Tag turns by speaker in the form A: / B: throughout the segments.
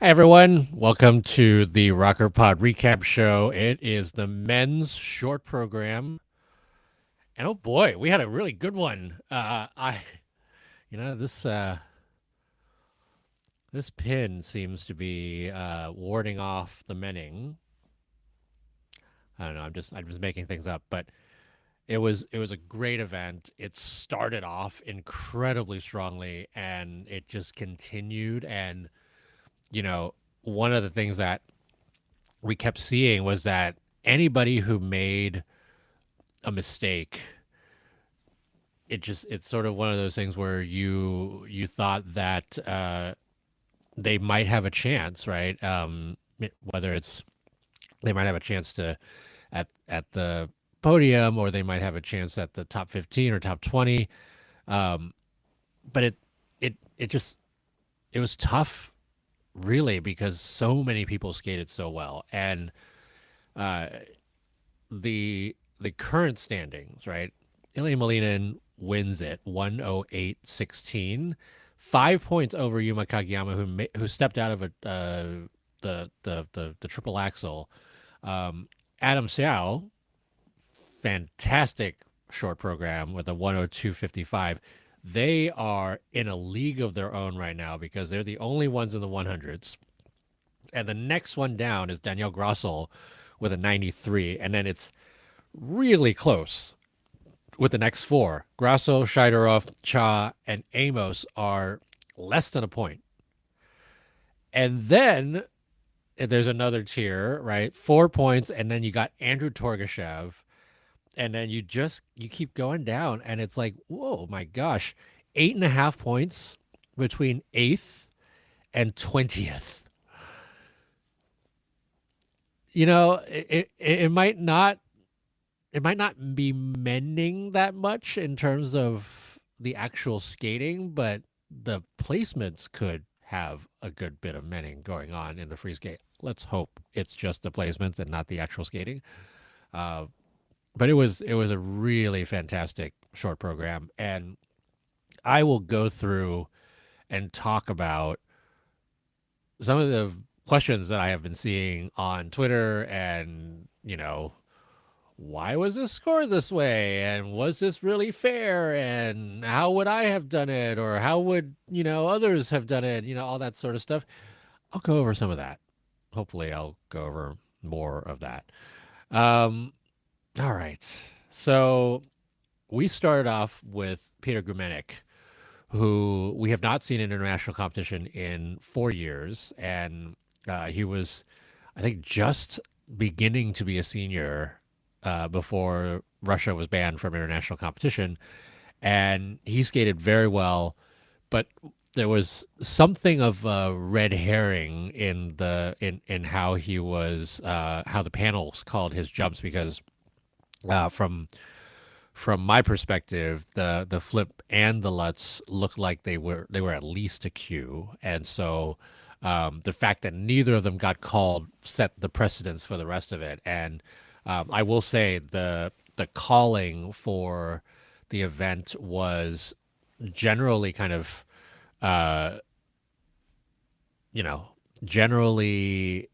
A: Hi, everyone. Welcome to the Rocker Pod Recap Show. It is the men's short program. And oh boy, we had a really good one. This pin seems to be warding off the menning. I don't know. I'm just making things up, but it was a great event. It started off incredibly strongly, and it just continued. And you know, one of the things that we kept seeing was that anybody who made a mistake, it's sort of one of those things where you thought that they might have a chance, right? Whether it's they might have a chance to at the podium, or they might have a chance at the top 15 or top 20. um, but it was tough, really, because so many people skated so well. And uh, the current standings, right? Ilia Malinin wins it 108-16, 5 points over Yuma Kagiyama, who stepped out of the triple axel. Um, Adam Siao, fantastic short program with a 102.55. They are in a league of their own right now because they're the only ones in the 100s. And the next one down is Danielle Grassl with a 93. And then it's really close with the next four. Grassl, Shidorov, Cha, and Aymoz are less than a point. And then there's another tier, right? 4 points, and then you got Andrew Torgashev, and then you keep going down, and it's like, whoa, my gosh, 8.5 points between 8th and 20th. It might not be mending that much in terms of the actual skating, but the placements could have a good bit of mending going on in the free skate. Let's hope it's just the placements and not the actual skating. Uh, but it was a really fantastic short program, and I will go through and talk about some of the questions that I have been seeing on Twitter, and why was this scored this way, and was this really fair, and how would I have done it, or how would others have done it, all that sort of stuff. I'll go over some of that. Hopefully I'll go over more of that. um all right, so we started off with Peter Grumenik, who we have not seen in international competition in 4 years, and he was, I think, just beginning to be a senior before Russia was banned from international competition, and he skated very well. But there was something of a red herring in how he was, how the panels called his jumps, because from my perspective, the flip and the Lutz looked like they were at least a Q, and so the fact that neither of them got called set the precedence for the rest of it. And I will say the calling for the event was generally kind of, uh, you know, generally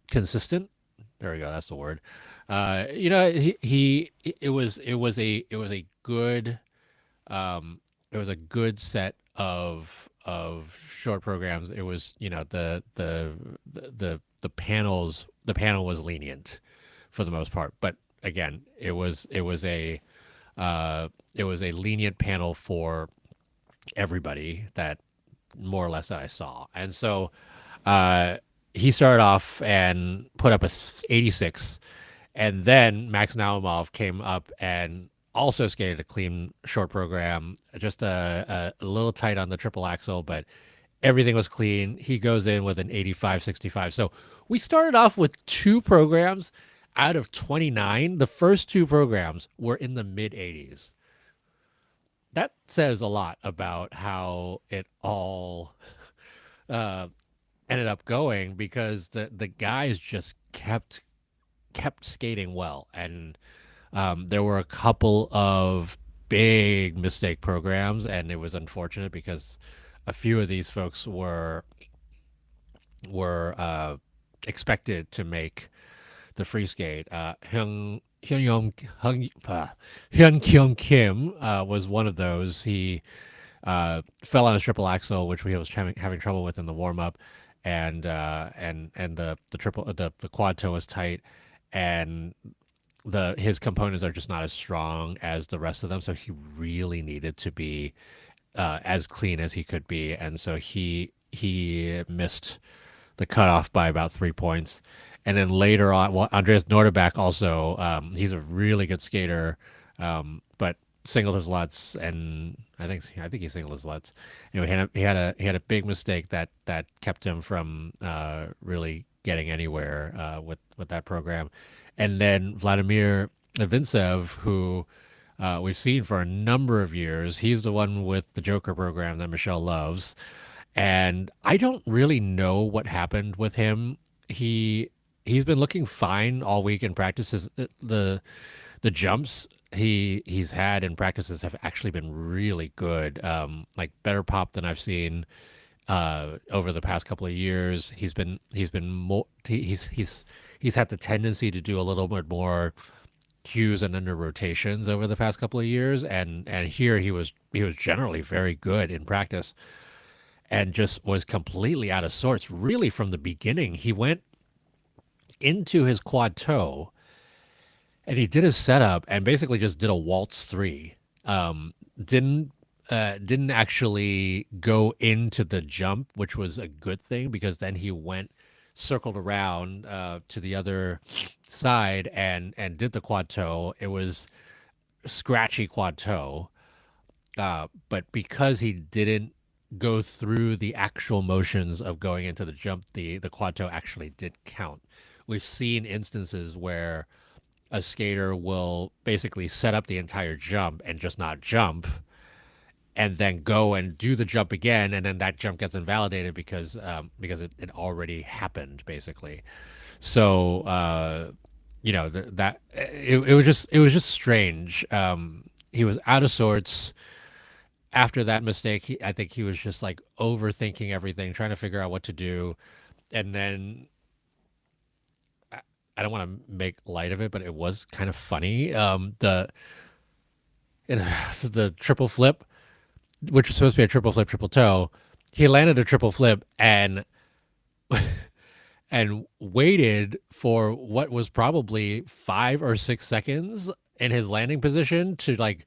A: consistent. There we go. That's the word. He it was a good, it was a good set of short programs. It was, the panel was lenient for the most part, but again, it was a lenient panel for everybody, that more or less that I saw. And so uh, he started off and put up a 86, and then Max Naumov came up and also skated a clean short program, just a little tight on the triple axle, but everything was clean. He goes in with an 85-65. So we started off with two programs out of 29. The first two programs were in the mid 80s. That says a lot about how it all uh, ended up going, because the guys just kept skating well. And there were a couple of big mistake programs, and it was unfortunate because a few of these folks were expected to make the free skate. Hyun Kyung Kim was one of those. He fell on his triple axel, which we was having trouble with in the warm up, and the quad toe was tight, and the his components are just not as strong as the rest of them. So he really needed to be as clean as he could be, and so he missed the cutoff by about 3 points. And then later on, well, Andreas Norderback also, he's a really good skater, but singled his Lutz, and I think he singled his Lutz. Anyway, he had a big mistake that kept him from really getting anywhere with that program. And then Vladimir Vintsev, who we've seen for a number of years, he's the one with the Joker program that Michelle loves, and I don't really know what happened with him. He's been looking fine all week in practices. The jumps he's had in practices have actually been really good, like better pop than I've seen over the past couple of years. He's been more he's had the tendency to do a little bit more cues and under rotations over the past couple of years, and here he was generally very good in practice, and just was completely out of sorts really from the beginning. He went into his quad toe and he did his setup and basically just did a waltz three. Didn't didn't actually go into the jump, which was a good thing because then he went circled around to the other side and did the quad toe. It was scratchy quad toe, but because he didn't go through the actual motions of going into the jump, the quad toe actually did count. We've seen instances where a skater will basically set up the entire jump and just not jump, and then go and do the jump again, and then that jump gets invalidated because it already happened basically. So it was just strange. He was out of sorts after that mistake. I think he was just like overthinking everything, trying to figure out what to do, and then I don't want to make light of it, but it was kind of funny. The triple flip, which was supposed to be a triple flip, triple toe, he landed a triple flip and waited for what was probably 5 or 6 seconds in his landing position to like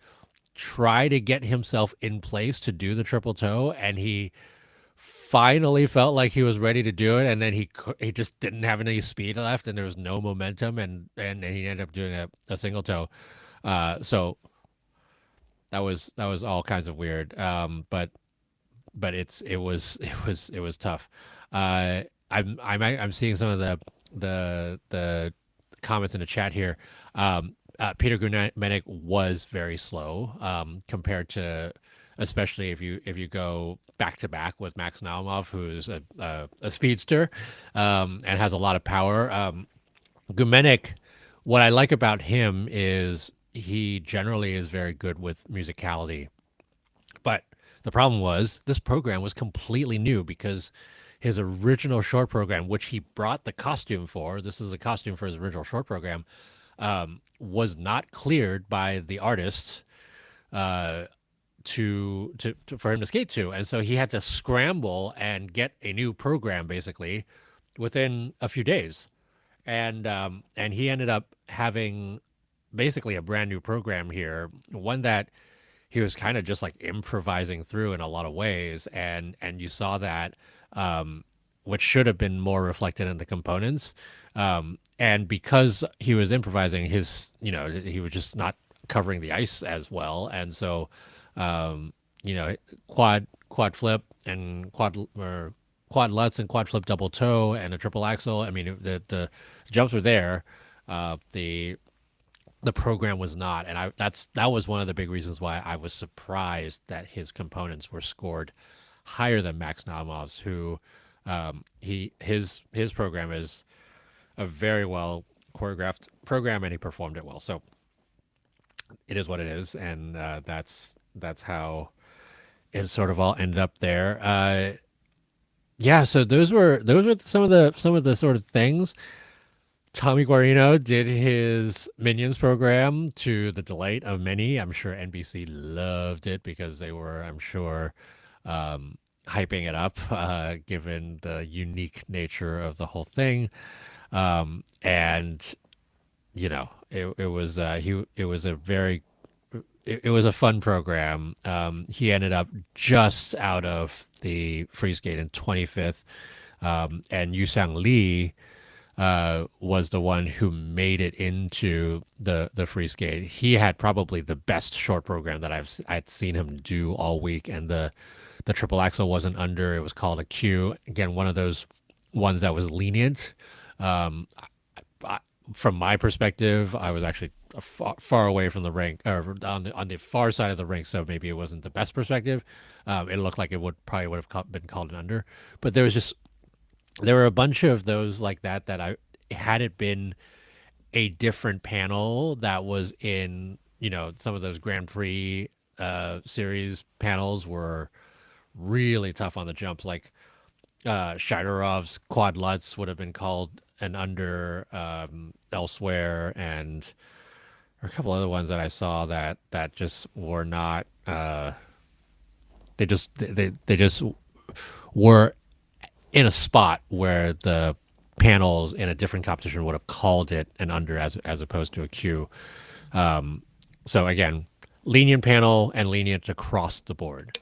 A: try to get himself in place to do the triple toe, and he finally felt like he was ready to do it, and then he just didn't have any speed left, and there was no momentum, and he ended up doing a single toe. So that was all kinds of weird. But it was tough. I'm seeing some of the comments in the chat here. Peter Gumenek was very slow compared to, especially if you go back to back with Max Naumov, who's a speedster and has a lot of power. Gumenek, what I like about him is he generally is very good with musicality, but the problem was this program was completely new because his original short program, which he brought the costume for, this is a costume for his original short program, was not cleared by the artist to for him to skate to, and so he had to scramble and get a new program basically within a few days, and he ended up having basically a brand new program here, one that he was kind of just like improvising through in a lot of ways, and you saw that, which should have been more reflected in the components, and because he was improvising, he was just not covering the ice as well, and so um, quad flip and quad lutz and quad flip double toe and a triple axel. I mean, the jumps were there. The program was not, and that was one of the big reasons why I was surprised that his components were scored higher than Max Naumov's, who his program is a very well choreographed program, and he performed it well. So it is what it is, and that's how it sort of all ended up there. Yeah, so those were some of the sort of things. Tommy Guarino did his Minions program to the delight of many. I'm sure NBC loved it because they were, I'm sure, hyping it up, given the unique nature of the whole thing. And it was it was a very it was a fun program. He ended up just out of the free skate in 25th, and Yusang Lee was the one who made it into the free skate. He had probably the best short program that I'd seen him do all week, and the triple axel wasn't under. It was called a Q. Again, one of those ones that was lenient. Um, I, from my perspective, I was actually far away from the rink, or on the far side of the rink, so maybe it wasn't the best perspective. It looked like it would have been called an under, but there were a bunch of those like that I had it been a different panel that was in some of those Grand Prix series panels were really tough on the jumps. Like Shidorov's quad lutz would have been called an under elsewhere, and a couple other ones that I saw that just were not. They just were in a spot where the panels in a different competition would have called it an under as opposed to a Q. So again, lenient panel and lenient across the board.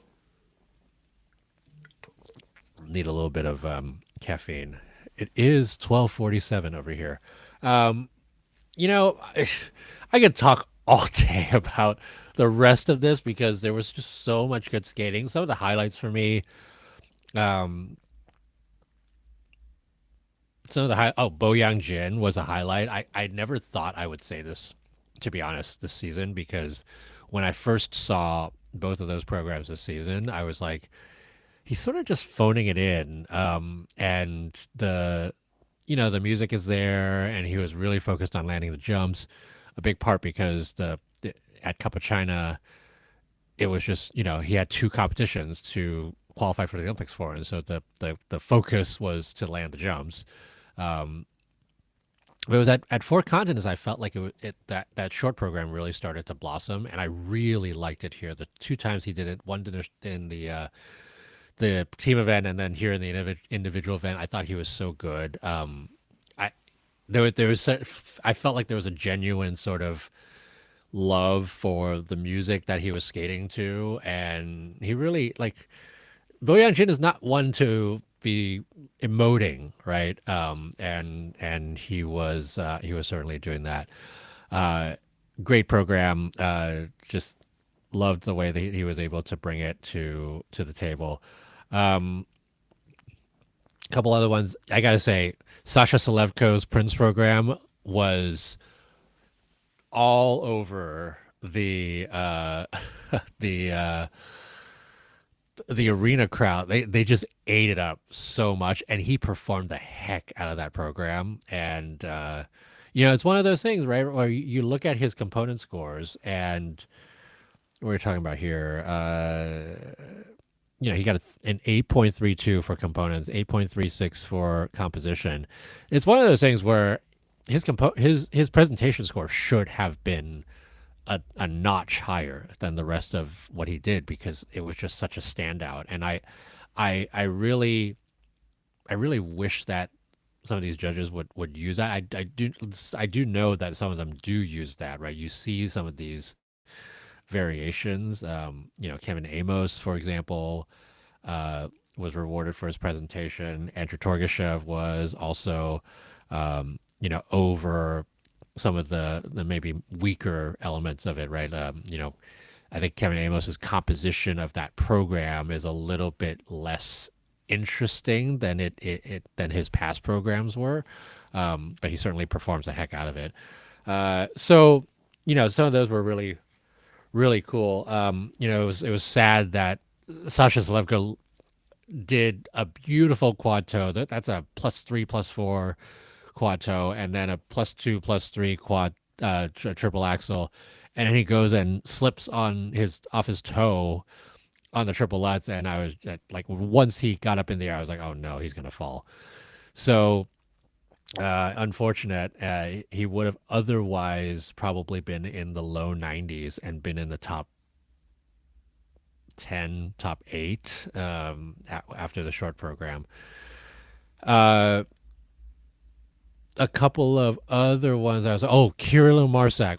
A: Need a little bit of caffeine. It is 12:47 over here. Um, you know, I could talk all day about the rest of this because there was just so much good skating. Some of the highlights for me, um, Boyang Jin was a highlight. I never thought I would say this, to be honest, this season, because when I first saw both of those programs this season, I was like, he's sort of just phoning it in. And the music is there, and he was really focused on landing the jumps. A big part because at Cup of China, it was just he had two competitions to qualify for the Olympics for, and so the focus was to land the jumps. Um, but it was at Four Continents I felt like that short program really started to blossom, and I really liked it here. The two times he did it, one did it in the team event, and then here in the individual event, I thought he was so good. I there was I felt like there was a genuine sort of love for the music that he was skating to, and he really like Boyan Jin is not one to be emoting, right? And he was certainly doing that. Uh, Great program. Just loved the way that he was able to bring it to the table. Um, a couple other ones. I gotta say, Sasha Selevko's Prince program was all over the the arena crowd. They just ate it up so much, and he performed the heck out of that program. And it's one of those things, right, where you look at his component scores, and what we're talking about here. He got an 8.32 for components, 8.36 for composition. It's one of those things where his presentation score should have been a notch higher than the rest of what he did because it was just such a standout. And I really wish that some of these judges would use that. I do know that some of them do use that, right? You see some of these variations. Kevin Aymoz, for example, was rewarded for his presentation. Andrew Torgashev was also, over some of the maybe weaker elements of it, right? I think Kevin Amos's composition of that program is a little bit less interesting than than his past programs were, but he certainly performs the heck out of it. So some of those were really really cool. It was sad that Sasha Zalewka did a beautiful quad toe. That's a +3, +4 quad toe, and then a +2, +3 quad triple axel, and then he goes and slips off his toe on the triple lutz, and I was like, once he got up in the air, I was like, oh no, he's gonna fall. So unfortunate. He would have otherwise probably been in the low 90s and been in the top 10, top 8 after the short program. Uh, a couple of other ones I was Kirill Marsak.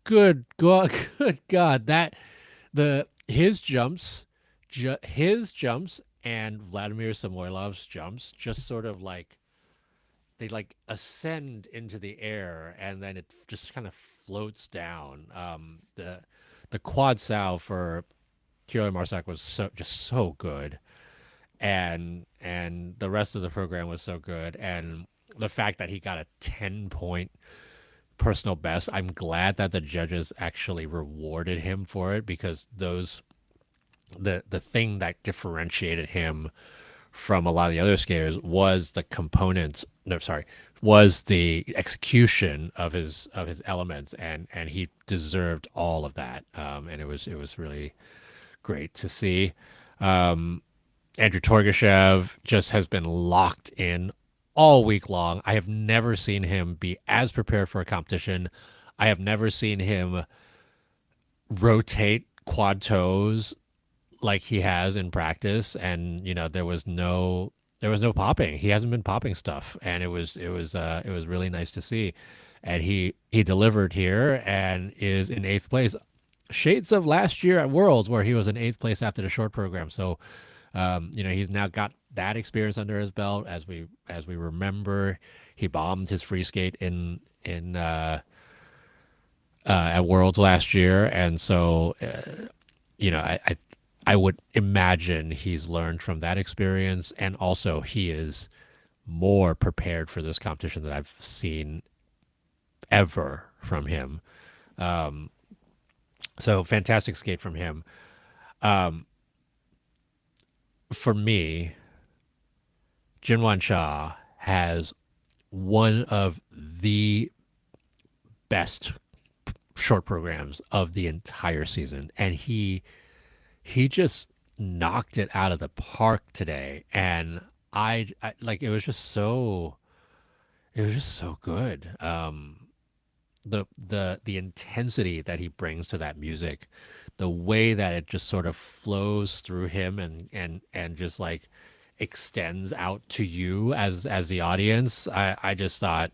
A: Good God, good God. That the his jumps and Vladimir Samoilov's jumps just sort of like they like ascend into the air and then it just kind of floats down. The quad sow for Kirill Marsak was so good, and the rest of the program was so good, and the fact that he got a 10-point personal best, I'm glad that the judges actually rewarded him for it, because the thing that differentiated him from a lot of the other skaters was the components. No, sorry, was the execution of his elements, and he deserved all of that. And it was really great to see. Um, Andrew Torgashev just has been locked in all week long. I have never seen him be as prepared for a competition. I have never seen him rotate quad toes like he has in practice, and there was no popping. He hasn't been popping stuff, and it was really nice to see. And he delivered here and is in 8th place, shades of last year at Worlds where he was in 8th place after the short program. So he's now got that experience under his belt. As we remember, he bombed his free skate in at Worlds last year, and so I would imagine he's learned from that experience, and also he is more prepared for this competition than I've seen ever from him. Um, so fantastic skate from him. Um, for me, Junhwan Cha has one of the best short programs of the entire season, and he just knocked it out of the park today. And I like it was just so good. The intensity that he brings to that music, the way that it just sort of flows through him and just like extends out to you as the audience. I just thought,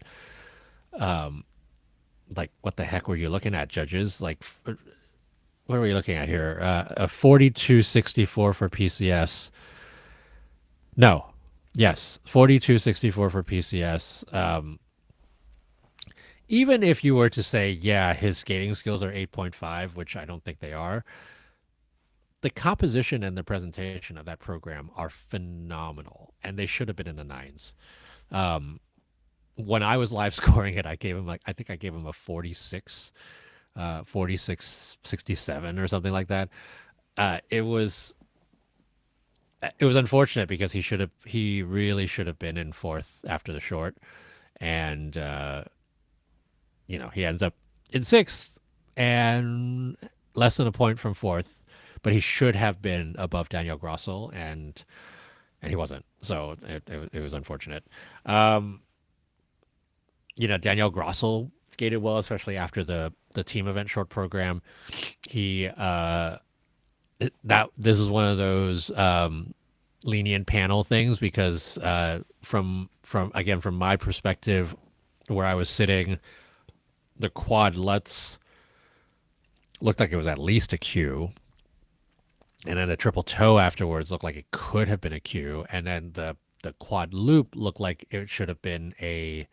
A: like, what the heck were you looking at, judges? Like, what are we looking at here? A 4264 for PCS. No, yes, 4264 for PCS. Even if you were to say, yeah, his skating skills are 8.5, which I don't think they are, the composition and the presentation of that program are phenomenal, and they should have been in the nines. Um, when I was live scoring it, I think I gave him a 4667 or something like that. It was unfortunate because he really should have been in 4th after the short, and he ends up in 6th and less than a point from 4th, but he should have been above Daniel Grassl, and he wasn't. So it was unfortunate. Um, Daniel Grassl skated well, especially after the team event short program. He that this is one of those lenient panel things, because from my perspective, where I was sitting, the quad lutz looked like it was at least a Q, and then the triple toe afterwards looked like it could have been a Q, and then the quad loop looked like it should have been an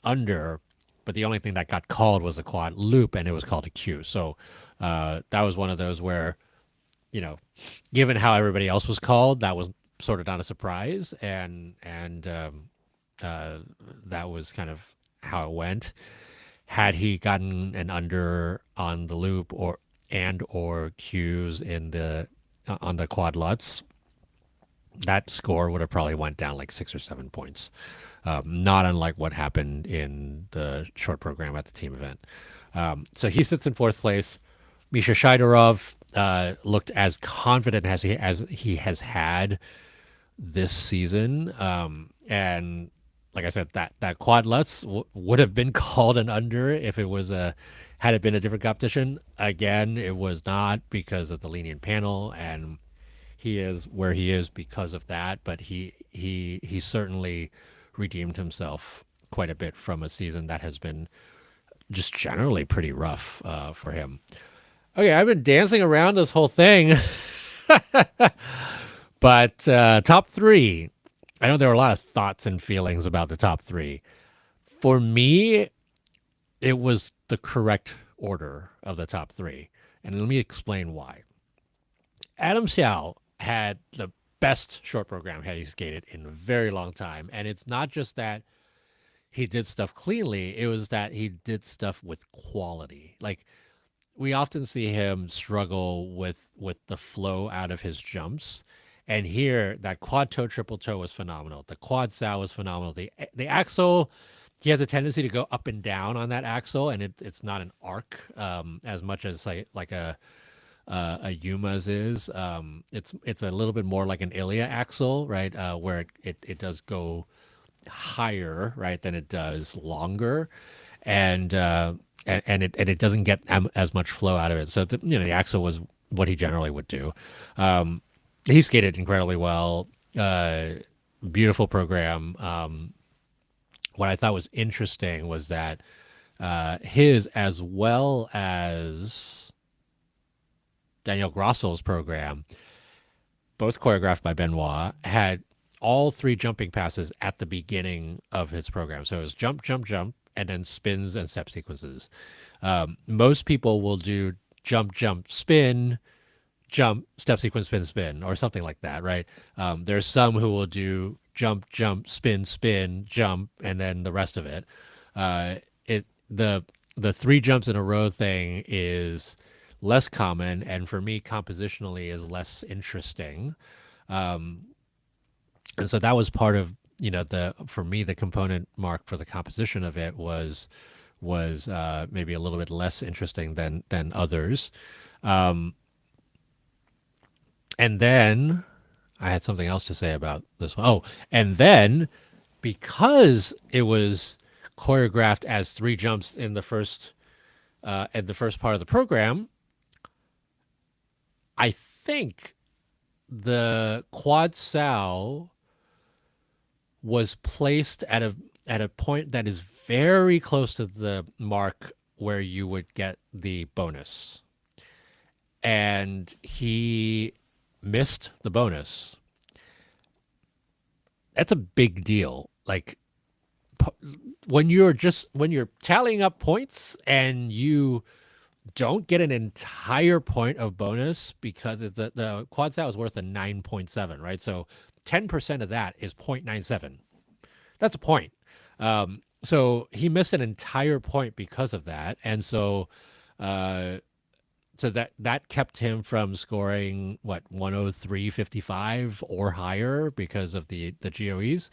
A: under, but the only thing that got called was a quad loop, and it was called a Q. So that was one of those where, you know, given how everybody else was called, that was sort of not a surprise, and that was kind of how it went. Had he gotten an under on the loop or Qs in the on the quad lutz, that score would have probably went down like 6 or 7 points, not unlike what happened in the short program at the team event. So he sits in 4th place. Misha Shidorov looked as confident as he has had this season. And like I said, that quad lutz would have been called an under if it was a had it been a different competition. Again, it was not because of the lenient panel, and he is where he is because of that. But he certainly redeemed himself quite a bit from a season that has been just generally pretty rough for him. Okay, I've been dancing around this whole thing, but top three. I know there were a lot of thoughts and feelings about the top three. For me, it was the correct order of the top three. And let me explain why. Adam Xiao had the best short program heavy skated in a very long time. And it's not just that he did stuff cleanly, it was that he did stuff with quality. Like we often see him struggle with the flow out of his jumps. And here, that quad toe, triple toe was phenomenal. The quad sow was phenomenal. The axle, he has a tendency to go up and down on that axle, and it's not an arc as much as like a Yuma's is. It's a little bit more like an Ilia axle, right? Where it does go higher, right, than it does longer, and it doesn't get as much flow out of it. So the axle was what he generally would do. He skated incredibly well. Beautiful program. What I thought was interesting was that his, as well as Daniel Grassl's program, both choreographed by Benoit, had all three jumping passes at the beginning of his program. So it was jump, jump, jump, and then spins and step sequences. Most people will do jump, jump, spin, jump, step sequence, spin, spin, or something like that, right? There's some who will do jump, jump, spin, spin, jump, and then the rest of it. It the three jumps in a row thing is less common, and for me, compositionally, is less interesting. And so that was part of the for me the component mark for the composition of it was maybe a little bit less interesting than others. And then I had something else to say about this one. Oh, and then because it was choreographed as three jumps in the first part of the program, I think the quad sow was placed at a point that is very close to the mark where you would get the bonus. And he missed the bonus. That's a big deal. Like when you're tallying up points and you don't get an entire point of bonus because the quad sow is worth a 9.7, right? So 10% of that is 0.97. That's a point. So he missed an entire point because of that. And so that kept him from scoring 103.55 or higher because of the GOEs.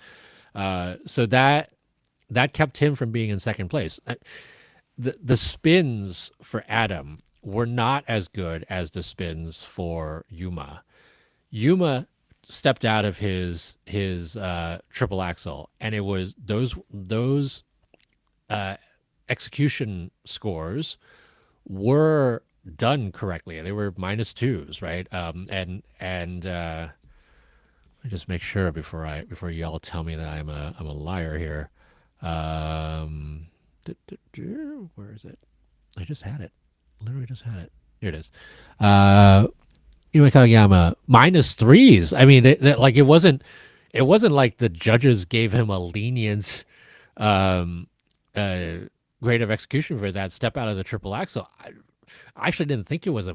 A: So that kept him from being in second place. The spins for Adam were not as good as the spins for Yuma. Yuma stepped out of his triple axel, and it was those execution scores were done correctly. They were -2s, right? And let me just make sure before y'all tell me that I'm a liar here. Where is it? I just had it. Literally just had it. Here it is. Yuma Kagiyama -3s. I mean, like it wasn't like the judges gave him a lenient grade of execution for that step out of the triple axel. I actually didn't think it was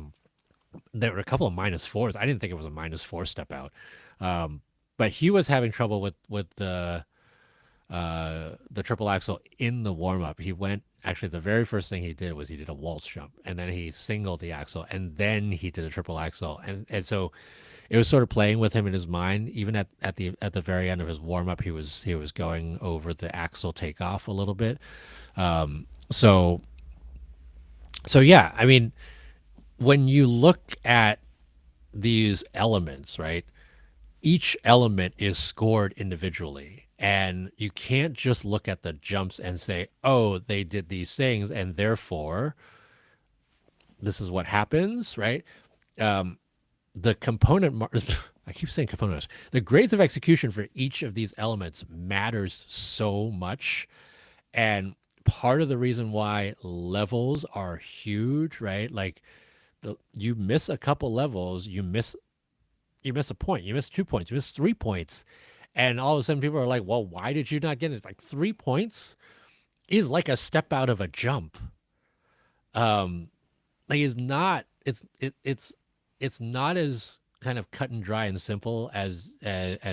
A: there were a couple of -4s. I didn't think it was a -4 step out. But he was having trouble with the triple axel in the warm up. He went, actually the very first thing he did was he did a waltz jump, and then he singled the axle, and then he did a triple axel, and so it was sort of playing with him in his mind. Even at the very end of his warm up, he was going over the axle takeoff a little bit. So yeah, I mean, when you look at these elements, right? Each element is scored individually. And you can't just look at the jumps and say, oh, they did these things, and therefore this is what happens, right? Um, the component, I keep saying components, the grades of execution for each of these elements matters so much. And part of the reason why levels are huge, right? Like you miss a couple levels, you miss a point, you miss 2 points, you miss 3 points. And all of a sudden people are like, well, why did you not get it? Like 3 points is like a step out of a jump. Um, like it's not, it's not as kind of cut and dry and simple as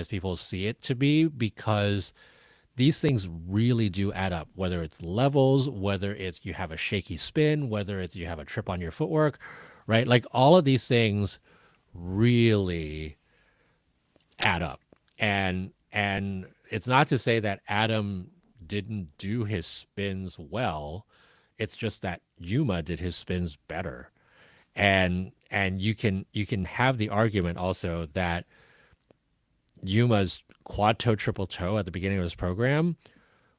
A: people see it to be, because these things really do add up, whether it's levels, whether it's you have a shaky spin, whether it's you have a trip on your footwork, right? Like all of these things really add up. And it's not to say that Adam didn't do his spins well. It's just that Yuma did his spins better. And you can have the argument also that Yuma's quad toe triple toe at the beginning of his program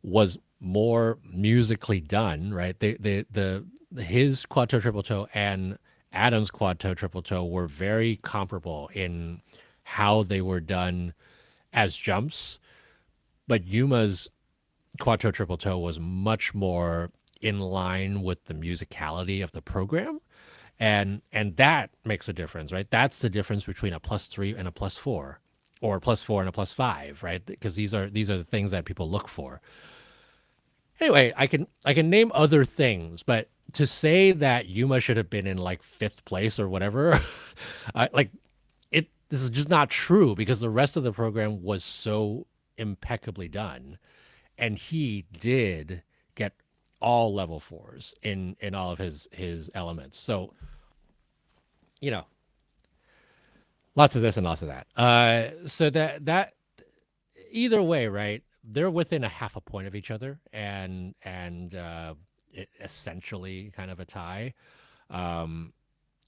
A: was more musically done, right? The his quad toe triple toe and Adam's quad toe triple toe were very comparable in how they were done as jumps, but Yuma's quad toe triple toe was much more in line with the musicality of the program. And that makes a difference, right? That's the difference between a +3 and a +4, or a +4 and a +5, right? Because these are the things that people look for. Anyway, I can name other things, but to say that Yuma should have been in like fifth place or whatever, like this is just not true, because the rest of the program was so impeccably done, and he did get all level fours in all of his elements. So you know, lots of this and lots of that. So that either way, right? They're within a half a point of each other, and essentially kind of a tie. Um,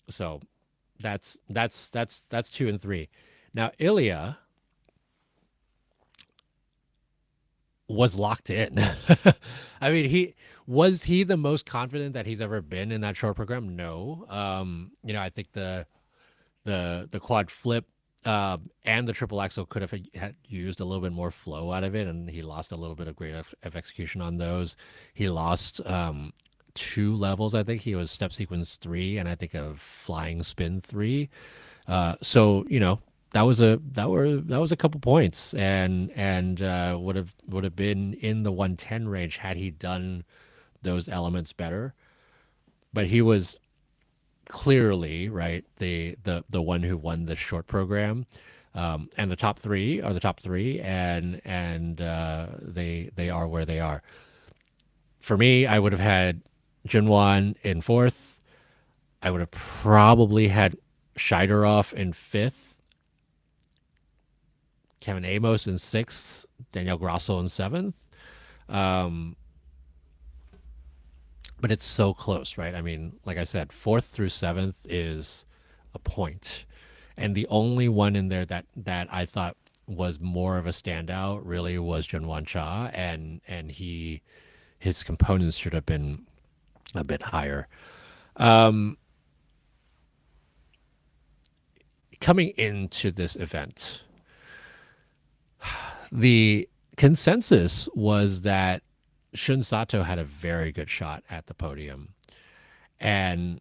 A: so that's 2 and 3. Now Ilya was locked in. I mean, he the most confident that he's ever been in that short program. No, I think the quad flip and the triple axel could have had used a little bit more flow out of it, and he lost a little bit of grade of execution on those. He lost 2 levels. I think he was step sequence 3, and I think a flying spin 3. So that was a couple points, and would have been in the 110 range had he done those elements better. But he was clearly right, the one who won the short program. And the top three are the top three, and they are where they are. For me, I would have had Junhwan in fourth. I would have probably had Scheideroff in fifth, Kevin Aymoz in sixth, Daniel Grassl in seventh. Um, but it's so close, right? I mean, like I said, fourth through seventh is a point, and the only one in there that I thought was more of a standout really was Junhwan Cha, and his components should have been a bit higher. Um, Coming into this event, the consensus was that Shun Sato had a very good shot at the podium. And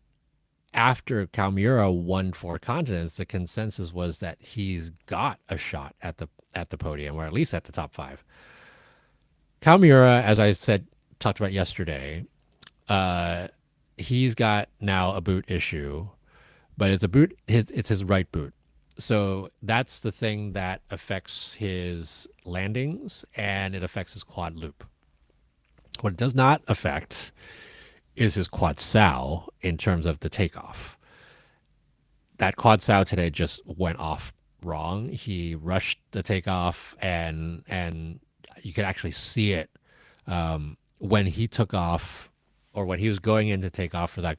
A: after Kalmura won 4 continents, the consensus was that he's got a shot at the podium, or at least at the top 5. Kalmura, as I said, talked about yesterday, he's got now a boot issue, but it's a boot. It's his right boot. So that's the thing that affects his landings, and it affects his quad loop. What it does not affect is his quad sow in terms of the takeoff. That quad sow today just went off wrong. He rushed the takeoff, and you could actually see it when he took off or when he was going in to take off for that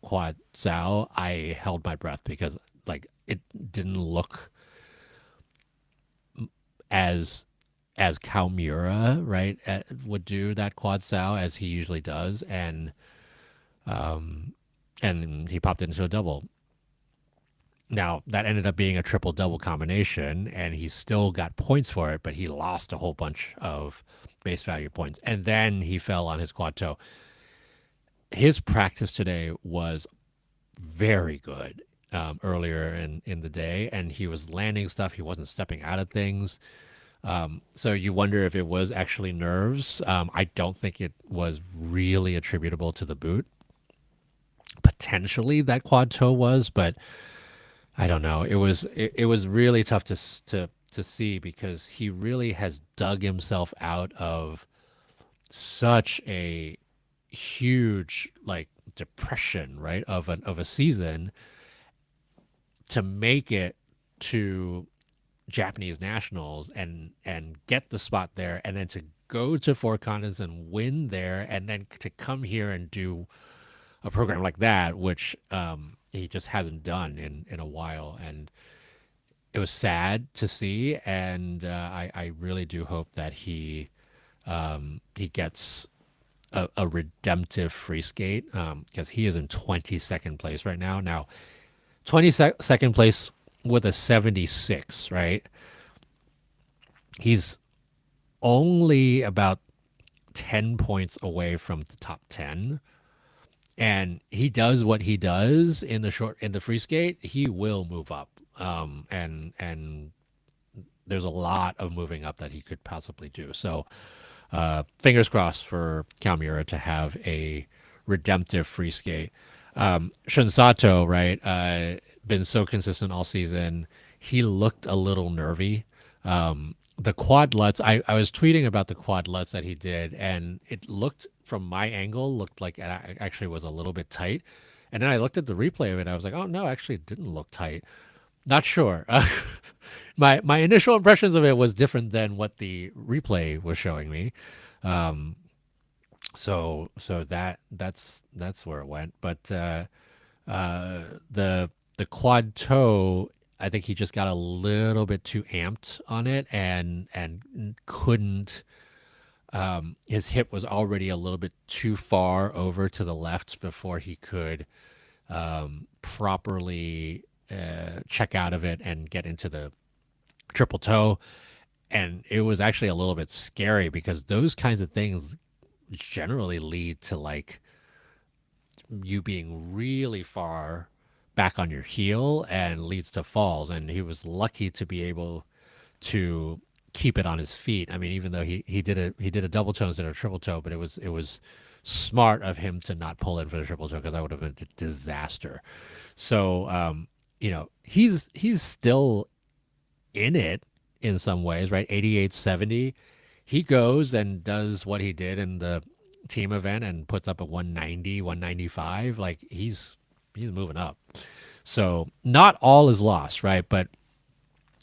A: quad Sao, I held my breath because like it didn't look as Kalmura, right, would do that quad Sao as he usually does, um, and he popped into a double. Now that ended up being a triple double combination, and he still got points for it, but he lost a whole bunch of base value points, and then he fell on his quad toe. His practice today was very good earlier in the day, and he was landing stuff. He wasn't stepping out of things. So you wonder if it was actually nerves. I don't think it was really attributable to the boot. Potentially that quad toe was, but I don't know. It was really tough to see because he really has dug himself out of such a huge like depression, right, of a season to make it to Japanese nationals and get the spot there, and then to go to Four Continents and win there, and then to come here and do a program like that, which he just hasn't done in a while, and it was sad to see. And I really do hope that he gets a redemptive free skate because he is in 22nd place right now. Now, 22nd place with a 76, right? He's only about 10 points away from the top 10. And he does what he does in the free skate, he will move up. And there's a lot of moving up that he could possibly do. So fingers crossed for Kalmura to have a redemptive free skate. Shunsato, right, been so consistent all season. He looked a little nervy. The quad lutz, I was tweeting about the quad lutz that he did, and it looked, from my angle, looked like it actually was a little bit tight. And then I looked at the replay of it, and I was like, oh, no, actually, it didn't look tight. Not sure. My initial impressions of it was different than what the replay was showing me. So that's where it went. But the quad toe, I think he just got a little bit too amped on it and couldn't. His hip was already a little bit too far over to the left before he could properly check out of it and get into the triple toe. And it was actually a little bit scary because those kinds of things generally lead to like you being really far back on your heel and leads to falls. And he was lucky to be able to keep it on his feet. I mean, even though he did a double toe instead of a triple toe, but it was smart of him to not pull in for the triple toe because that would have been a disaster. So he's still in it in some ways, right? 88-70. He goes and does what he did in the team event and puts up a 190, 195. Like he's moving up. So not all is lost, right? But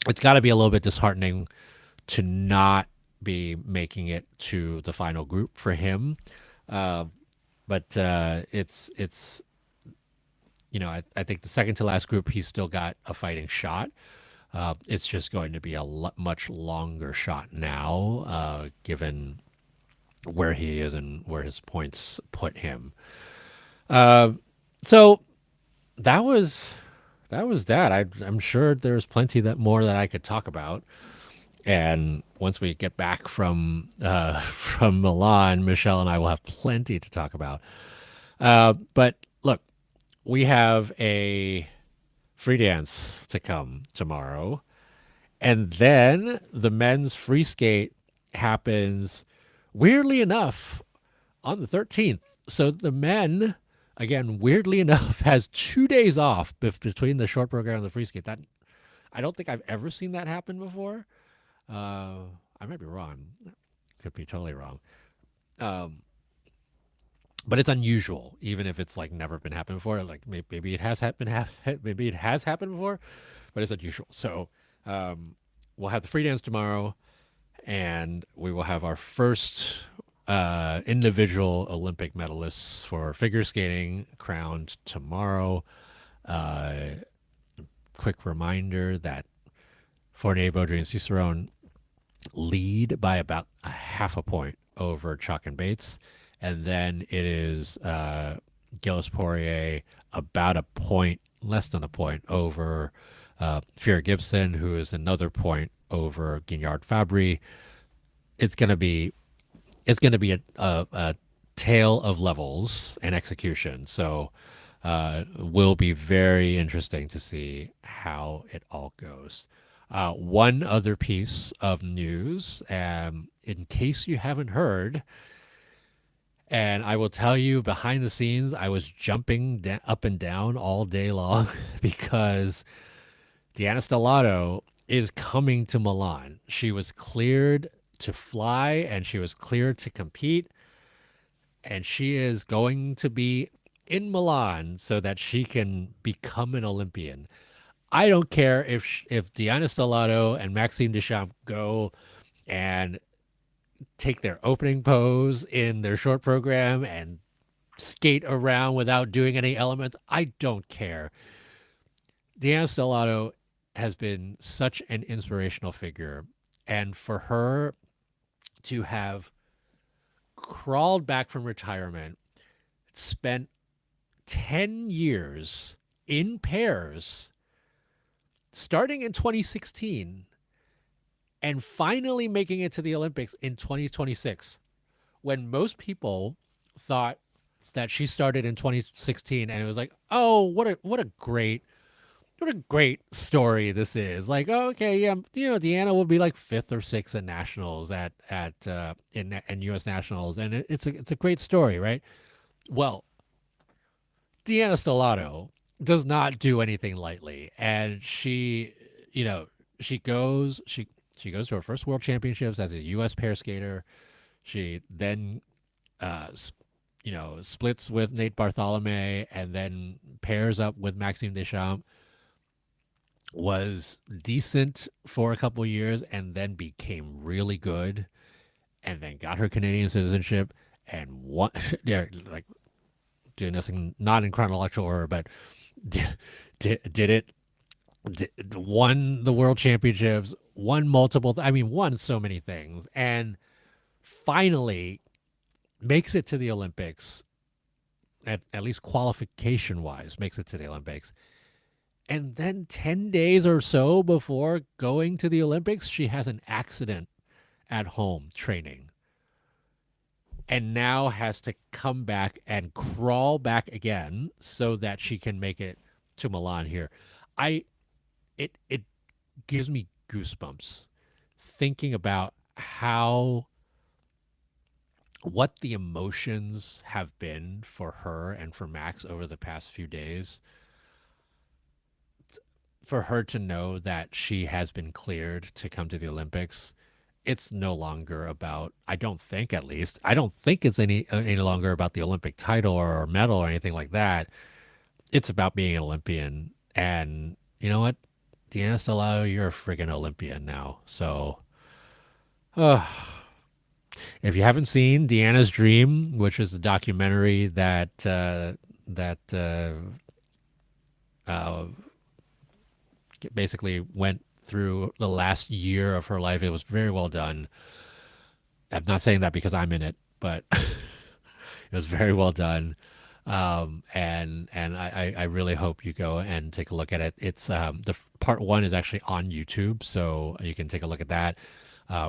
A: it's got to be a little bit disheartening to not be making it to the final group for him. But it's I think the second to last group he's still got a fighting shot. It's just going to be a much longer shot now, given where he is and where his points put him. So that was that. I'm sure there's plenty more that I could talk about. And once we get back from Milan, Michelle and I will have plenty to talk about. But look, we have a free dance to come tomorrow. And then the men's free skate happens, weirdly enough, on the 13th. So the men, again, weirdly enough, has 2 days off between the short program and the free skate. That I don't think I've ever seen that happen before. I might be wrong. Could be totally wrong. But it's unusual, even if it's like never been happened before. Like maybe it has maybe it has happened before, but it's unusual. So we'll have the free dance tomorrow, and we will have our first individual Olympic medalists for figure skating crowned tomorrow. Uh, Quick reminder that Fournier, Baudry, and Cicerone lead by about a half a point over Chalk and Bates. And then it is Gilles Poirier about a point, less than a point, over Fear Gibson, who is another point over Guignard Fabry. It's going to be a tale of levels and execution. So will be very interesting to see how it all goes. One other piece of news, in case you haven't heard, and I will tell you behind the scenes, I was jumping up and down all day long because Deanna Stellato is coming to Milan. She was cleared to fly and she was cleared to compete, and she is going to be in Milan so that she can become an Olympian. I don't care if Deanna Stellato and Maxime Deschamps go and take their opening pose in their short program and skate around without doing any elements. I don't care. Deanna Stellato has been such an inspirational figure, and for her to have crawled back from retirement, spent 10 years in pairs starting in 2016 and finally making it to the Olympics in 2026, when most people thought that she started in 2016 and it was like, oh, what a great story this is. Like, oh, okay, yeah, Deanna will be like fifth or sixth at nationals in U.S. nationals, and it's a great story, right? Well, Deanna Stellato does not do anything lightly, and she goes to her first World Championships as a U.S. pair skater. She then splits with Nate Bartholomew and then pairs up with Maxime Deschamps. Was decent for a couple years and then became really good, and then got her Canadian citizenship and won. Yeah, like doing this not in chronological order, but did it. Won the world championships, won won so many things, and finally makes it to the Olympics, at least qualification wise, makes it to the Olympics. And then 10 days or so before going to the Olympics, she has an accident at home training and now has to come back and crawl back again so that she can make it to Milan here. It gives me goosebumps thinking about what the emotions have been for her and for Max over the past few days, for her to know that she has been cleared to come to the Olympics. It's no longer about, I don't think, at least, I don't think it's any longer about the Olympic title or medal or anything like that. It's about being an Olympian. And you know what? Deanna Stellato, you're a friggin' Olympian now. So, if you haven't seen Deanna's Dream, which is the documentary uh, basically went through the last year of her life. It was very well done. I'm not saying that because I'm in it, but it was very well done. And I really hope you go and take a look at it. It's the part one is actually on YouTube, so you can take a look at that.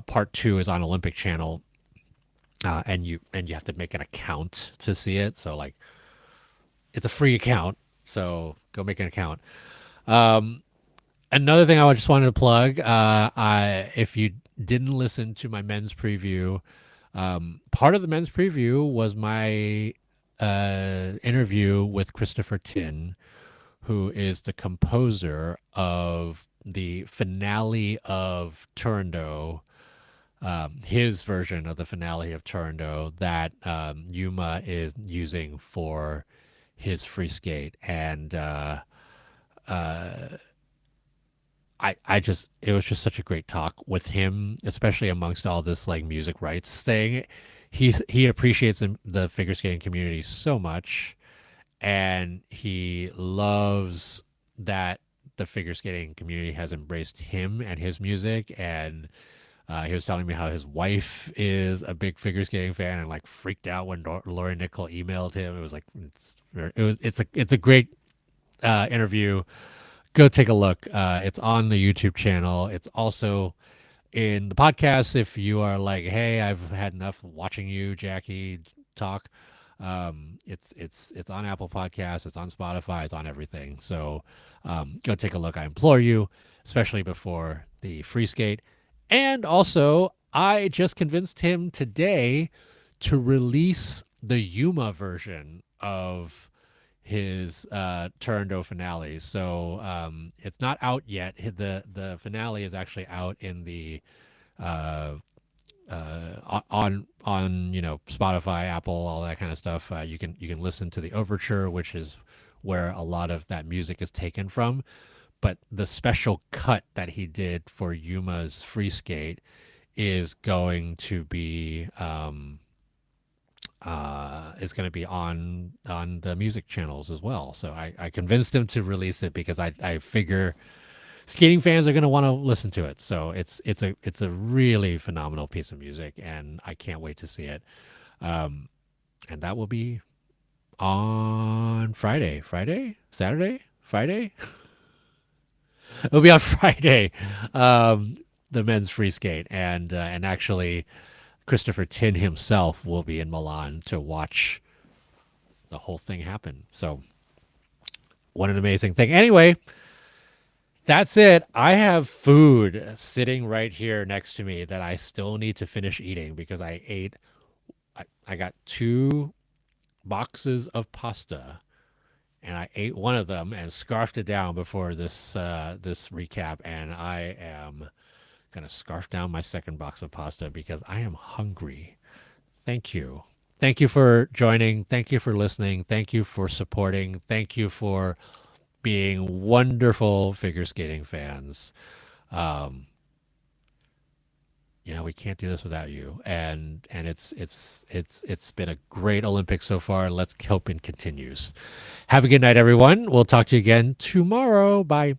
A: Part two is on Olympic Channel, and you have to make an account to see it. So like, it's a free account, so go make an account. Another thing I just wanted to plug, if you didn't listen to my men's preview, part of the men's preview was my interview with Christopher Tin, who is the composer of the finale of Turandot, his version of the finale of Turandot that Yuma is using for his free skate. And it was just such a great talk with him, especially amongst all this like music rights thing. he appreciates the figure skating community so much, and he loves that the figure skating community has embraced him and his music. And he was telling me how his wife is a big figure skating fan and like freaked out when Lori Nickel emailed him. It was like it's a great interview. Go take a look. It's on the YouTube channel. It's also in the podcast. If you are like, hey, I've had enough watching you, Jackie, talk. It's on Apple Podcasts. It's on Spotify. It's on everything. So go take a look. I implore you, especially before the free skate. And also, I just convinced him today to release the Yuma version of his Turando finale. So it's not out yet. The finale is actually out in the uh, on Spotify, Apple, all that kind of stuff. You can listen to the overture, which is where a lot of that music is taken from. But the special cut that he did for Yuma's free skate is going to be on the music channels as well. So I convinced him to release it because I figure skating fans are going to want to listen to it. So it's a really phenomenal piece of music, and I can't wait to see it. And that will be on Saturday, Friday. It'll be on Friday, the men's free skate, and actually Christopher Tin himself will be in Milan to watch the whole thing happen. So what an amazing thing. Anyway, that's it. I have food sitting right here next to me that I still need to finish eating because I got 2 boxes of pasta and I ate one of them and scarfed it down before this recap, and I am gonna scarf down my second box of pasta because I am hungry. Thank you. Thank you for joining. Thank you for listening. Thank you for supporting. Thank you for being wonderful figure skating fans. Um, we can't do this without you. And it's been a great Olympics so far. Let's hope it continues. Have a good night, everyone. We'll talk to you again tomorrow. Bye.